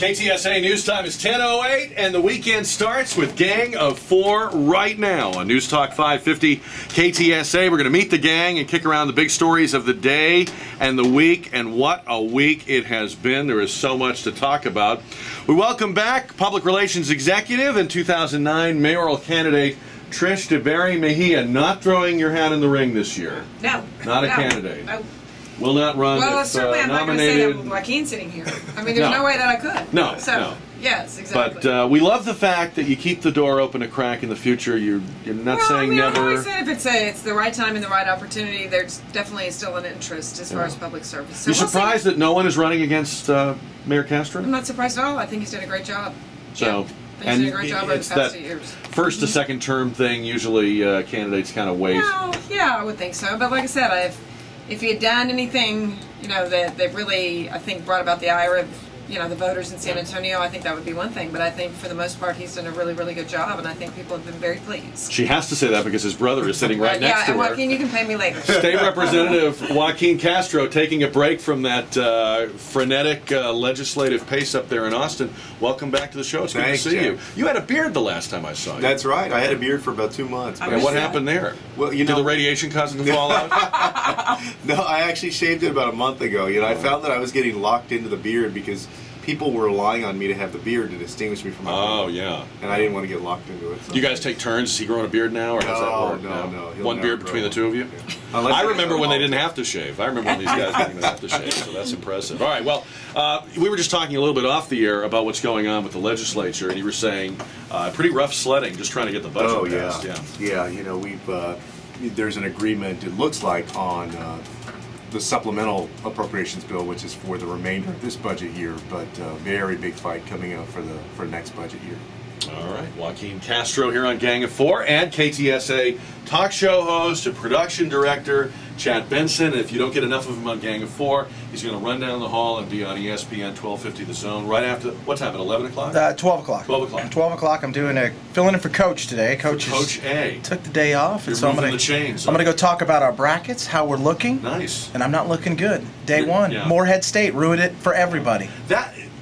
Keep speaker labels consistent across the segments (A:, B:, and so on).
A: KTSA News Time is 10:08, and the weekend starts with Gang of Four right now on News Talk 550 KTSA. We're going to meet the gang and kick around the big stories of the day and the week, and what a week it has been. There is so much to talk about. We welcome back Public Relations Executive and 2009 mayoral candidate Trish DeBerry-Mejia. Not throwing your hat in the ring this year.
B: No.
A: Not a candidate.
B: No.
A: Will not run.
B: Well,
A: if,
B: certainly I'm not going to say that with Joaquin sitting here. I mean, there's no way that I could.
A: No.
B: So,
A: no.
B: yes, exactly.
A: But we love the fact that you keep the door open a crack in the future. You're not saying never.
B: I've always said if it's the right time and the right opportunity, there's definitely still an interest as far as public service. So
A: you're surprised that no one is running against Mayor Castro?
B: I'm not surprised at all. I think he's done a great job.
A: So,
B: he's done a great job over the past 2 years.
A: First to second term thing, usually candidates kind of wait.
B: Well, yeah, I would think so. But like I said, if he had done anything, that really, I think, brought about the ire of, the voters in San Antonio, I think that would be one thing. But I think for the most part, he's done a really, really good job, and I think people have been very pleased.
A: She has to say that because his brother is sitting right next to her.
B: Yeah, and Joaquin, you can pay me later.
A: State Representative Joaquin Castro taking a break from that frenetic legislative pace up there in Austin. Welcome back to the show. It's good to see you. You had a beard the last time I saw you.
C: That's right. I had a beard for about 2 months.
A: And what happened there?
C: Well,
A: Did the radiation cause it to fall out?
C: No, I actually shaved it about a month ago. I found that I was getting locked into the beard because people were relying on me to have the beard to distinguish me from my
A: Oh, yeah.
C: And I didn't want to get locked into it. So.
A: Do you guys take turns? Is he growing a beard now, or how's that work?
C: No.
A: One beard between the two of you? Yeah. I remember when they didn't have to shave. I remember when these guys didn't even have to shave, so that's impressive. All right, well, we were just talking a little bit off the air about what's going on with the legislature, and you were saying pretty rough sledding just trying to get the budget passed.
C: Yeah, there's an agreement, it looks like, on the supplemental appropriations bill, which is for the remainder of this budget year, but very big fight coming up for next budget year.
A: All right, Joaquin Castro here on Gang of Four, and KTSA talk show host and production director Chad Benson. If you don't get enough of him on Gang of Four, he's going to run down the hall and be on ESPN 1250 The Zone right after, what time, at 11 o'clock?
D: 12 o'clock.
A: 12 o'clock.
D: 12 o'clock, I'm filling in for Coach today. Coach
A: A.
D: Took the day off.
A: You're
D: so I'm
A: moving the chains.
D: I'm going to go talk about our brackets, how we're looking.
A: Nice.
D: And I'm not looking good. Day one, Morehead State ruined it for everybody.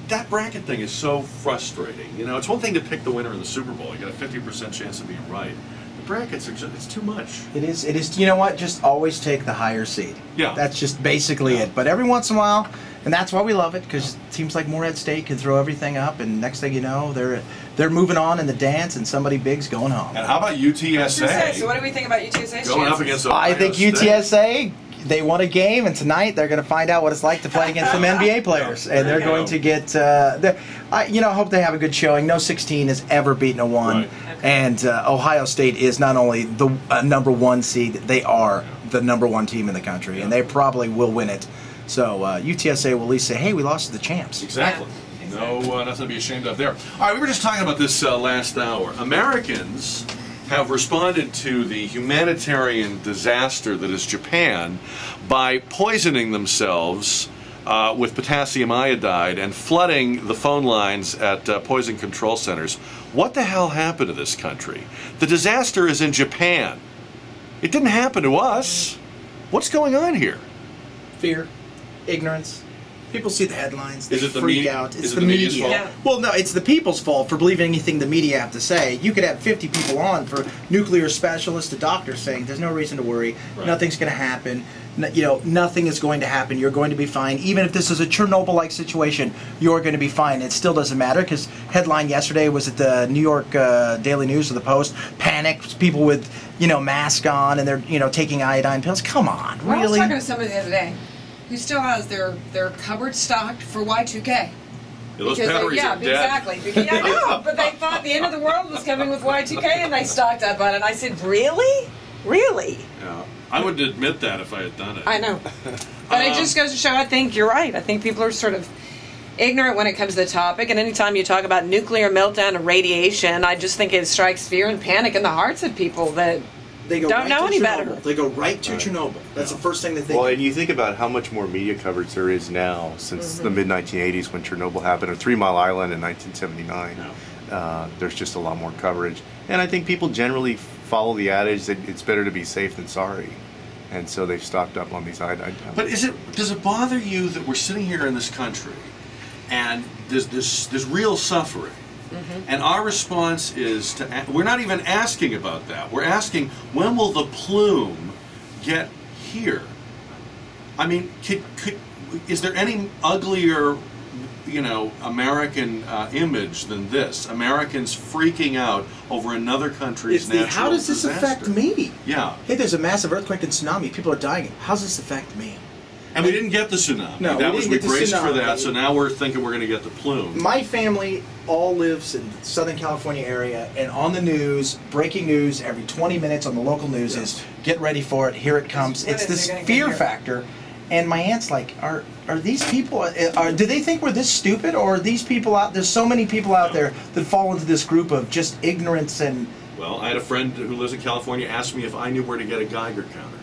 A: That bracket thing is so frustrating. It's one thing to pick the winner in the Super Bowl. You got a 50% chance of being right. The brackets it's too much.
D: It is. You know what? Just always take the higher seed.
A: Yeah.
D: That's just basically it. But every once in a while, and that's why we love it, because teams like Morehead State can throw everything up, and next thing you know, they're moving on in the dance, and somebody big's going home.
A: And how about UTSA?
B: So what do we think about UTSA's
A: going
B: chances?
A: up against Ohio
D: I think
A: State.
D: UTSA. They won a game, and tonight they're going to find out what it's like to play against some NBA players, and they're going to get. I hope they have a good showing. No 16 has ever beaten a 1,
A: right.
D: And Ohio State is not only the number 1 seed, they are the number 1 team in the country, and they probably will win it. So UTSA will at least say, "Hey, we lost to the champs."
A: Exactly. No, nothing to be ashamed of there. All right, we were just talking about this last hour. Americans have responded to the humanitarian disaster that is Japan by poisoning themselves with potassium iodide and flooding the phone lines at poison control centers. What the hell happened to this country? The disaster is in Japan. It didn't happen to us. What's going on here?
D: Fear, ignorance. People see the headlines, they
A: is it the
D: freak
A: media?
D: out. It's
A: is it
D: the
A: media's
D: media.
A: fault?
D: Well, no, it's the people's fault for believing anything the media have to say. You could have 50 people on, for nuclear specialists to doctors, saying there's no reason to worry, nothing's going to happen, nothing is going to happen, you're going to be fine. Even if this is a Chernobyl-like situation, you're going to be fine. It still doesn't matter, because headline yesterday was at the New York Daily News or the Post, panic, people with, mask on, and they're, taking iodine pills. Come on, really?
B: I was talking to somebody the other day who still has their cupboard stocked for Y2K.
A: Those batteries are dead.
B: Exactly. I know, but they thought the end of the world was coming with Y2K, and they stocked up on it. And I said, really? Really?
A: Yeah. I would admit that if I had done it.
B: I know. But it just goes to show, I think you're right. I think people are sort of ignorant when it comes to the topic, and anytime you talk about nuclear meltdown or radiation, I just think it strikes fear and panic in the hearts of people that don't know any better.
D: They go right to Chernobyl. That's the first thing they think.
C: Well, and you think about how much more media coverage there is now since the mid-1980s when Chernobyl happened, or 3 Mile Island in 1979. There's just a lot more coverage. And I think people generally follow the adage that it's better to be safe than sorry. And so they've stocked up on these iodine tablets.
A: But does it bother you that we're sitting here in this country and there's real suffering. And our response is we're not even asking about that. We're asking, when will the plume get here? I mean, is there any uglier, American image than this? Americans freaking out over another country's natural disaster.
D: How does this affect me?
A: Yeah.
D: Hey, there's a massive earthquake and tsunami. People are dying. How does this affect me?
A: And we didn't get the tsunami.
D: No,
A: we braced for that, so now we're thinking we're going to get the plume.
D: My family all lives in the Southern California area, and on the news, breaking news every 20 minutes on the local news is, get ready for it, here it comes. It's this fear factor. And my aunt's like, are these people, do they think we're this stupid, or are these people out, there's so many people out there that fall into this group of just ignorance and...
A: Well, I had a friend who lives in California ask me if I knew where to get a Geiger counter.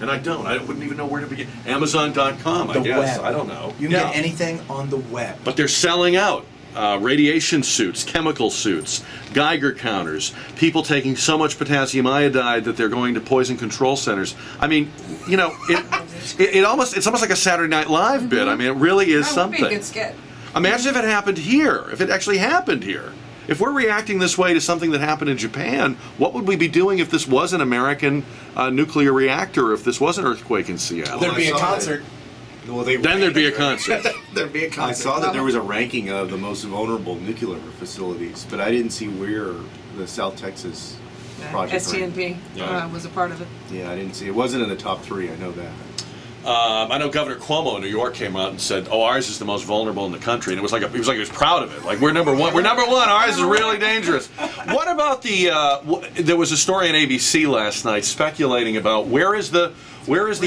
A: And I don't. I wouldn't even know where to begin. Amazon.com, I guess.
D: Web.
A: I don't know.
D: You can get anything on the web.
A: But they're selling out. Radiation suits, chemical suits, Geiger counters, people taking so much potassium iodide that they're going to poison control centers. I mean, it's almost like a Saturday Night Live bit. I mean, it really is something.
B: That would be a good skit.
A: Imagine if it happened here, if it actually happened here. If we're reacting this way to something that happened in Japan, what would we be doing if this was an American nuclear reactor, if this was an earthquake in Seattle?
D: There'd be a concert.
C: Well,
A: then there'd be a concert.
D: There'd be a concert.
C: I saw that there was a ranking of the most vulnerable nuclear facilities, but I didn't see where the South Texas project
B: STNP was a part of it.
C: Yeah, I didn't see. It wasn't in the top 3, I know that.
A: I know Governor Cuomo in New York came out and said, "Oh, ours is the most vulnerable in the country," and he was proud of it. Like, we're number one. We're number one. Ours is really dangerous. What about there was a story on ABC last night speculating about where is the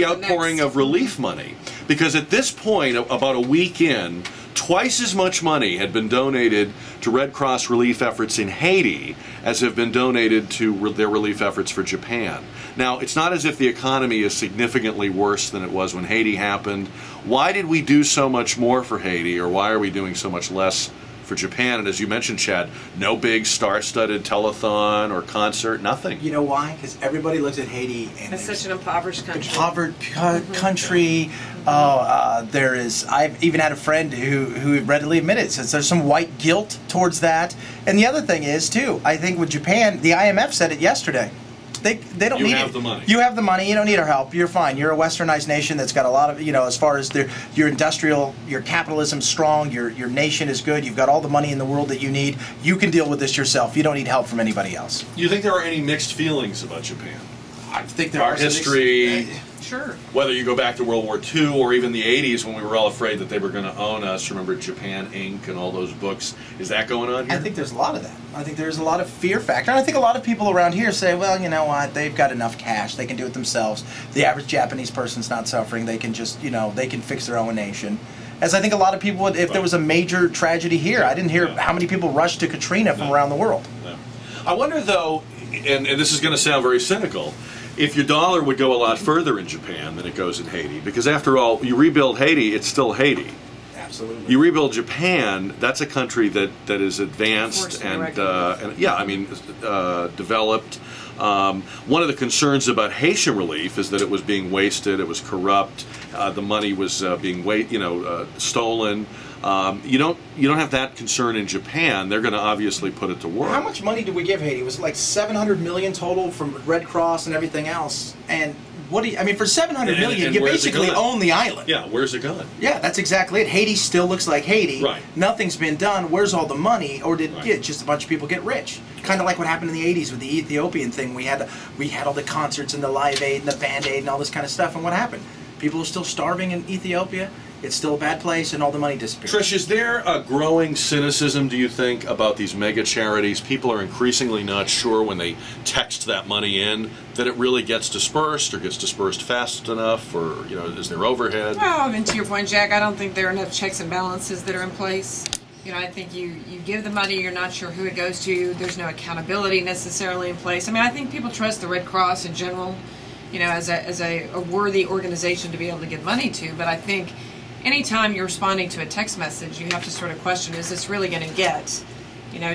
A: outpouring of relief money? Because at this point, about a week in, twice as much money had been donated to Red Cross relief efforts in Haiti as have been donated to their relief efforts for Japan. Now, it's not as if the economy is significantly worse than it was when Haiti happened. Why did we do so much more for Haiti, or why are we doing so much less for Japan? And as you mentioned, Chad, no big star-studded telethon or concert, nothing.
D: You know why? Because everybody looks at Haiti and
B: it's such an impoverished country.
D: Country. There is. I've even had a friend who readily admitted, says there's some white guilt towards that. And the other thing is too, I think with Japan, the IMF said it yesterday. They don't need it. You have the money. You have the money. You don't need our help. You're fine. You're a westernized nation that's got a lot of, as far as your industrial, your capitalism's strong, your nation is good. You've got all the money in the world that you need. You can deal with this yourself. You don't need help from anybody else.
A: You think there are any mixed feelings about Japan?
D: I think there
A: are. Our history.
B: Sure.
A: Whether you go back to World War II or even the 80s when we were all afraid that they were going to own us. Remember Japan Inc. and all those books. Is that going on here?
D: I think there's a lot of that. I think there's a lot of fear factor. And I think a lot of people around here say, well, you know what, they've got enough cash. They can do it themselves. The average Japanese person's not suffering. They can just, they can fix their own nation. As I think a lot of people would, if there was a major tragedy here. I didn't hear how many people rushed to Katrina from around the world.
A: No. I wonder, though, and this is going to sound very cynical, if your dollar would go a lot further in Japan than it goes in Haiti. Because after all, you rebuild Haiti, it's still Haiti.
D: Absolutely.
A: You rebuild Japan, that's a country that is advanced developed. One of the concerns about Haitian relief is that it was being wasted, it was corrupt, the money was being stolen. You don't have that concern in Japan. They're going to obviously put it to work.
D: How much money did we give Haiti? It was like $700 million total from Red Cross and everything else. And what do you, for $700 million, you basically own the island.
A: Yeah, where's it going?
D: Yeah, that's exactly it. Haiti still looks like Haiti.
A: Right.
D: Nothing's been done. Where's all the money? Or did just a bunch of people get rich? Kind of like what happened in the 80s with the Ethiopian thing. We had all the concerts and the Live Aid and the Band Aid and all this kind of stuff. And what happened? People are still starving in Ethiopia. It's still a bad place, and all the money disappears.
A: Trish, is there a growing cynicism, do you think, about these mega charities? People are increasingly not sure when they text that money in that it really gets dispersed or gets dispersed fast enough, or is there overhead?
B: Well, to your point, Jack, I don't think there are enough checks and balances that are in place. I think you give the money, you're not sure who it goes to. There's no accountability necessarily in place. I think people trust the Red Cross in general, as a worthy organization to be able to give money to. But I think anytime you're responding to a text message, you have to sort of question, is this really going to get,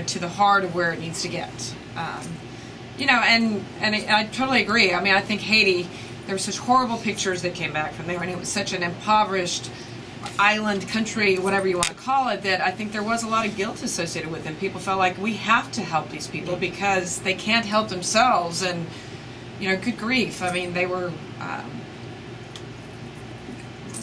B: to the heart of where it needs to get? And I totally agree. I think Haiti, there were such horrible pictures that came back from there, and it was such an impoverished island country, whatever you want to call it, that I think there was a lot of guilt associated with them. People felt like we have to help these people because they can't help themselves, and good grief. I mean, they were.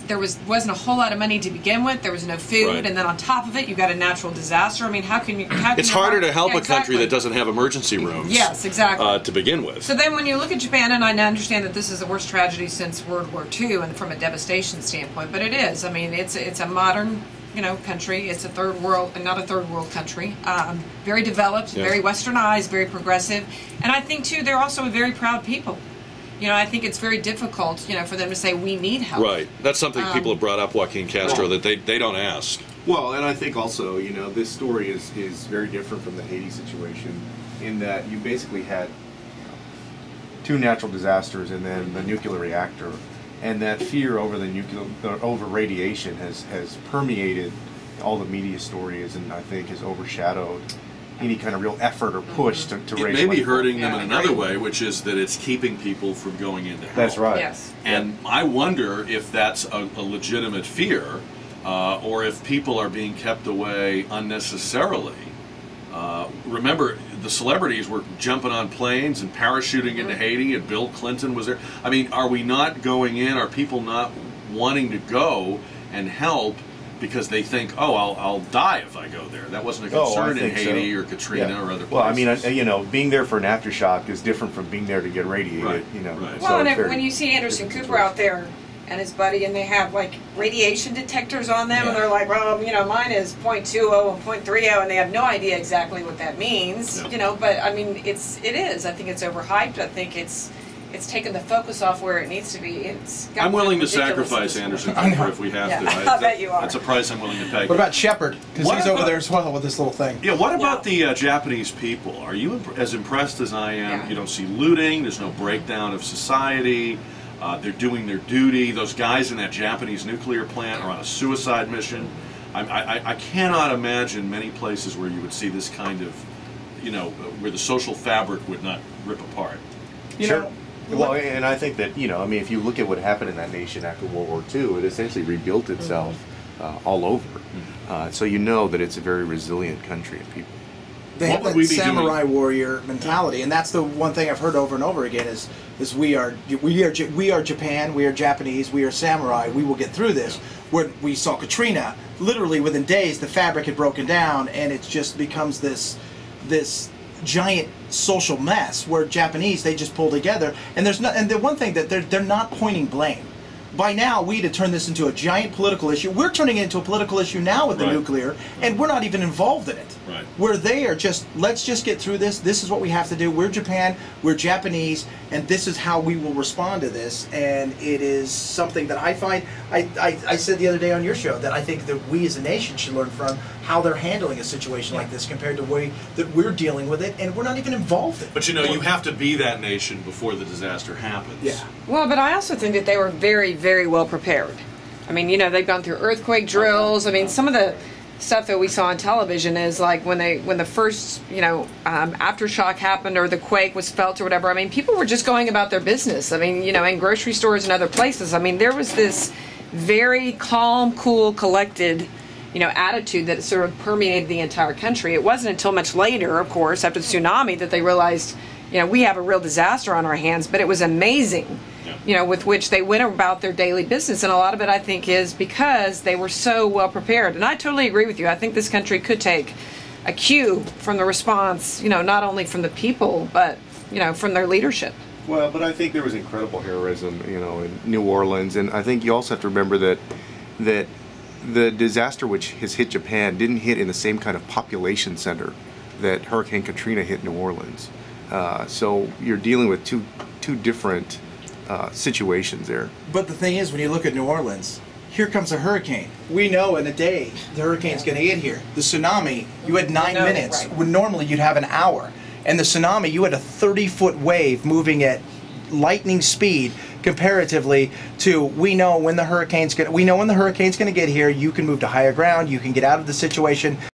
B: There wasn't a whole lot of money to begin with. There was no food,
A: right.
B: And then on top of it, you got a natural disaster. I mean, how can you?
A: It's harder to help
B: yeah,
A: a country
B: exactly.
A: that doesn't have emergency rooms.
B: Yes, exactly.
A: To begin with.
B: So then, when you look at Japan, and I understand that this is the worst tragedy since World War II, and from a devastation standpoint, but it is. I mean, it's a modern, country. It's a third world, not a third world country. Very developed,
A: yes.
B: very westernized, very progressive, and I think too they're also a very proud people. I think it's very difficult, for them to say we need help.
A: Right. That's something people have brought up, Joaquin Castro, that they don't ask.
C: Well, and I think also, this story is very different from the Haiti situation in that you basically had two natural disasters and then the nuclear reactor, and that fear over over radiation has permeated all the media stories, and I think has overshadowed any kind of real effort or push to raise
A: It may be
C: money.
A: hurting them in another way, which is that it's keeping people from going into help.
C: That's right.
B: Yes.
A: And I wonder if that's a legitimate fear, or if people are being kept away unnecessarily. Remember, the celebrities were jumping on planes and parachuting into Haiti, and Bill Clinton was there. I mean, are we not going in? Are people not wanting to go and help because they think, oh, I'll die if I go there? That wasn't a concern in Haiti or Katrina or other places.
C: Well, I mean, being there for an aftershock is different from being there to get radiated.
A: Right.
C: Right.
B: Well,
C: So
B: and when you see Anderson Cooper out there and his buddy, and they have like radiation detectors on them, and they're like, well, mine is 0.20 and 0.30, and they have no idea exactly what that means.
A: Yeah.
B: But I mean, it is. I think it's overhyped. I think it's taken the focus off where it needs to be.
A: I'm willing to
B: ridiculous
A: sacrifice
B: at this
A: Anderson
B: point.
A: Cooper if we have
B: Yeah,
A: to.
B: I bet you are.
A: That's a price I'm willing to pay.
D: What about Shepard? Because
A: What
D: he's over
A: about-
D: there as well with this little thing.
A: Yeah, what about the Japanese people? Are you as impressed as I am?
B: Yeah.
A: You don't see looting, there's no breakdown of society, they're doing their duty. Those guys in that Japanese nuclear plant are on a suicide mission. I cannot imagine many places where you would see this kind of, where the social fabric would not rip apart.
C: Sure. Well, and I think that, if you look at what happened in that nation after World War II, it essentially rebuilt itself all over. So that it's a very resilient country of people.
D: They have that samurai warrior mentality, and that's the one thing I've heard over and over again is we are Japan, we are Japanese, we are samurai, we will get through this. When we saw Katrina, literally within days the fabric had broken down, and it just becomes this giant social mess where Japanese, they just pull together, and the one thing that they're not pointing blame. By now, we'd have turned this into a giant political issue. We're turning it into a political issue now with the nuclear, and we're not even involved in it.
A: Right.
D: Where they are just, let's just get through this. This is what we have to do. We're Japan, we're Japanese, and this is how we will respond to this. And it is something that I find, I said the other day on your show that I think that we as a nation should learn from how they're handling a situation like this compared to the way that we're dealing with it, and we're not even involved in it.
A: But you have to be that nation before the disaster happens.
D: Yeah.
B: Well, but I also think that they were very, very well prepared. I mean, they've gone through earthquake drills. I mean, some of the stuff that we saw on television is like when the first aftershock happened or the quake was felt or whatever. I mean, people were just going about their business. I mean, in grocery stores and other places. I mean, there was this very calm, cool, collected attitude that sort of permeated the entire country. It wasn't until much later, of course, after the tsunami, that they realized, we have a real disaster on our hands. But it was amazing, with which they went about their daily business. And a lot of it, I think, is because they were so well prepared. And I totally agree with you. I think this country could take a cue from the response, not only from the people, but, from their leadership.
C: Well, but I think there was incredible heroism, in New Orleans. And I think you also have to remember that the disaster which has hit Japan didn't hit in the same kind of population center that Hurricane Katrina hit New Orleans. So you're dealing with two different situations there.
D: But the thing is, when you look at New Orleans, here comes a hurricane. We know in a day the hurricane's going to get here. The tsunami, you had 9 minutes.
B: Right.
D: When normally you'd have an hour. And the tsunami, you had a 30-foot wave moving at lightning speed comparatively to we know when the hurricane's going to get here. You can move to higher ground. You can get out of the situation.